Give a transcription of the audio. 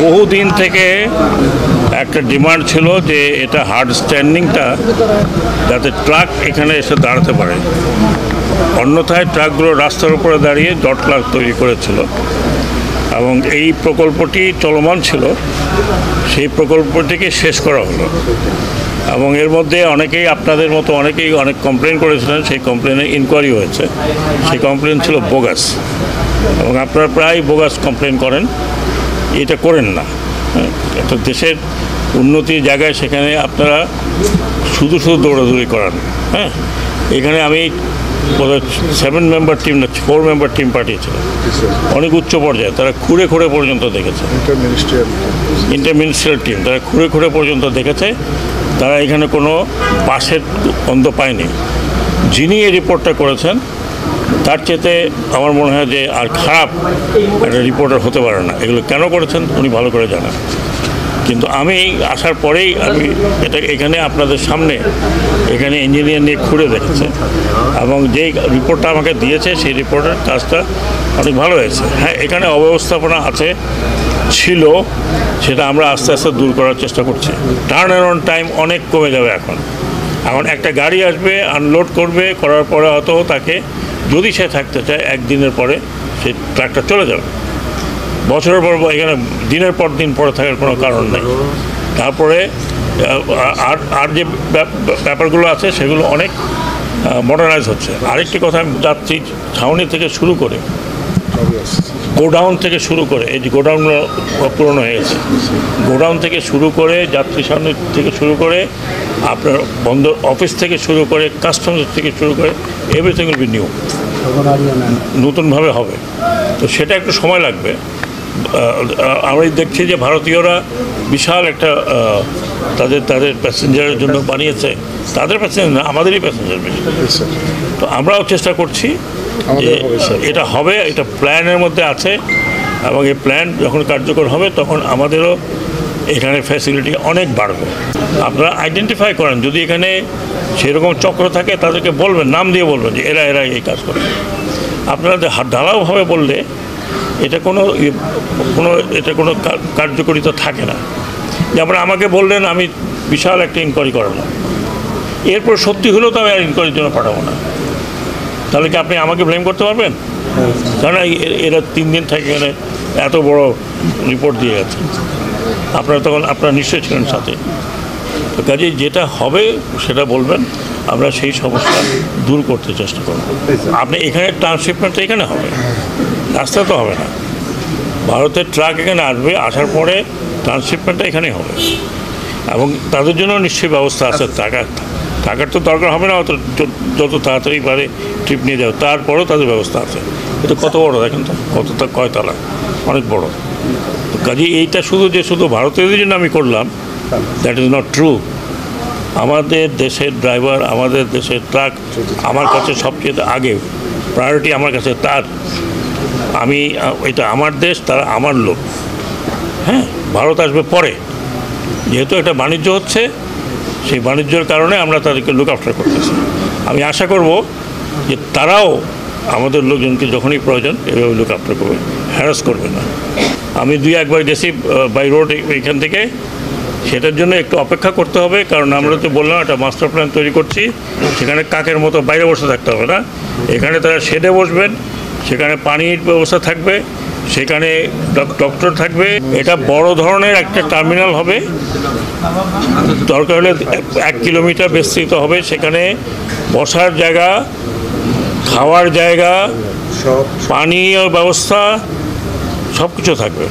বহুদিন থেকে একটা ডিমান্ড ছিল যে এটা হার্ড স্ট্যান্ডিংটা যাতে ট্রাক এখানে এসে দাঁড়াতে পারে, অন্যথায় ট্রাকগুলো রাস্তার উপরে দাঁড়িয়ে জট ক্লার্ক তৈরি করেছিল এবং এই প্রকল্পটি চলমান ছিল। সেই প্রকল্পটিকে শেষ করা হলো এবং এর মধ্যে অনেকেই আপনাদের মতো অনেকেই অনেক কমপ্লেন করেছিলেন। সেই কমপ্লেনে ইনকোয়ারি হয়েছে। সেই কমপ্লেন ছিল বোগাস এবং আপনারা প্রায় বোগাস কমপ্লেন করেন। এটা করেন না। একটা দেশের উন্নতির জায়গায় সেখানে আপনারা শুধু দৌড়াদৌড়ি করান। হ্যাঁ, এখানে আমি 7 মেম্বার টিম না 4 মেম্বার টিম পাঠিয়েছিলাম, অনেক উচ্চ পর্যায়ে। তারা খুঁড়ে পর্যন্ত দেখেছে। ইন্টারমিনিস্ট্রিয়াল টিম তারা খুঁড়ে পর্যন্ত দেখেছে। তারা এখানে কোনো পাশের গন্ধ পায়নি। যিনি এই রিপোর্টটা করেছেন তার চেয়ে আমার মনে হয় যে আর খারাপ একটা রিপোর্টার হতে পারে না। এগুলো কেন করেছেন উনি ভালো করে জানেন। কিন্তু আমি আসার পরেই আমি এটা এখানে আপনাদের সামনে এখানে ইঞ্জিনিয়ার নিয়ে খুঁড়ে দেখেছে এবং যেই রিপোর্টটা আমাকে দিয়েছে সেই রিপোর্টের কাজটা অনেক ভালো হয়েছে। হ্যাঁ, এখানে অব্যবস্থাপনা ছিল, সেটা আমরা আস্তে আস্তে দূর করার চেষ্টা করছি। টার্ন অ্যারাউন্ড টাইম অনেক কমে যাবে। এখন একটা গাড়ি আসবে, আনলোড করার পরে হয়তো তাকে যদি সে থাকতে চায় একদিনের পরে সেই ট্রাকটা চলে যাবে। বছরের পর এখানে দিনের পর দিন পরে থাকার কোনো কারণ নেই। তারপরে আর যে ব্যাপারগুলো আছে সেগুলো অনেক মডার্নাইজ হচ্ছে। আরেকটি কথা আমি যাচ্ছি, ছাউনি থেকে শুরু করে গোডাউন থেকে শুরু করে এই যে গোডাউনগুলো পুরনো হয়ে গেছে, গোডাউন থেকে শুরু করে যাত্রী সামনে থেকে শুরু করে আপনার বন্দর অফিস থেকে শুরু করে কাস্টমস থেকে শুরু করে এভরিথিং উইল বি নিউ, নতুনভাবে হবে। তো সেটা একটু সময় লাগবে। আমরা দেখছি যে ভারতীয়রা বিশাল একটা তাদের প্যাসেঞ্জারের জন্য বানিয়েছে। তাদের প্যাসেঞ্জার না, আমাদেরই প্যাসেঞ্জার বেশি। তো আমরাও চেষ্টা করছি যে এটা হবে, এটা প্ল্যানের মধ্যে আছে এবং এই প্ল্যান যখন কার্যকর হবে তখন আমাদেরও এখানে ফ্যাসিলিটি অনেক বাড়বে। আপনারা আইডেন্টিফাই করেন, যদি এখানে সেরকম চক্র থাকে তাদেরকে বলবেন, নাম দিয়ে বলবেন যে এরা এই কাজ করে। আপনারা ঢালাওভাবে বললে এটা কোনো কার্যকরিতা থাকে না। যেমন আমাকে বললেন আমি বিশাল একটা ইনকোয়ারি করালাম, এরপর সত্যি হলেও তো আমি আর ইনকোয়ারির জন্য পাঠাবো না। তাহলে কি আপনি আমাকে ব্লেম করতে পারবেন? কারণ এরা 3 দিন থেকে এখানে এত বড় রিপোর্ট দিয়ে গেছে। আপনারা নিশ্চয়ই ছিলেন সাথে। তো কাজেই যেটা হবে সেটা বলবেন, আমরা সেই সমস্যা দূর করতে চেষ্টা করব। আপনি এখানে ট্রান্সশিপমেন্টটা এখানে হবে, রাস্তা তো হবে না। ভারতের ট্রাক এখানে আসবে, আসার পরে ট্রান্সশিপমেন্টটা এখানেই হবে এবং তাদের জন্য নিশ্চয়ই ব্যবস্থা আছে। থাকার তো দরকার হবে না, যত তাড়াতাড়ি পারে ট্রিপ নিয়ে যাও, তারপরেও তাদের ব্যবস্থা আছে। এটা কত বড় দেখেন তো, কয়তলা, অনেক বড়। তো কাজেই এইটা শুধু ভারতীয়দের জন্য আমি করলাম, দ্যাট ইজ নট ট্রু। আমাদের দেশের ড্রাইভার, আমাদের দেশের ট্রাক আমার কাছে সবচেয়ে আগে প্রায়োরিটি। আমার কাছে এটা আমার দেশ, তারা আমার লোক। হ্যাঁ, ভারত আসবে পরে। যেহেতু একটা বাণিজ্য হচ্ছে, সেই বাণিজ্যের কারণে আমরা তাদেরকে লুক আফটার করতেছি। আমি আশা করব যে তারাও আমাদের লোকজনকে যখনই প্রয়োজন এভাবে লুক আফটার করবে, হ্যারাস করবে না। আমি 2-1 গেছি বাই রোড এইখান থেকে, সেটার জন্য একটু অপেক্ষা করতে হবে। কারণ আমরা তো বললাম একটা মাস্টার প্ল্যান তৈরি করছি, সেখানে কাকের মতো বাইরে বসে থাকতে হবে না। এখানে তারা শেডে বসবেন, সেখানে পানির ব্যবস্থা থাকবে, সেখানে ডক্টর থাকবে। এটা বড় ধরনের একটা টার্মিনাল হবে, দরকার হলে 1 কিলোমিটার বিস্তৃত হবে। সেখানে বসার জায়গা, খাওয়ার জায়গা, পানীয় ব্যবস্থা সব কিছু থাকবে।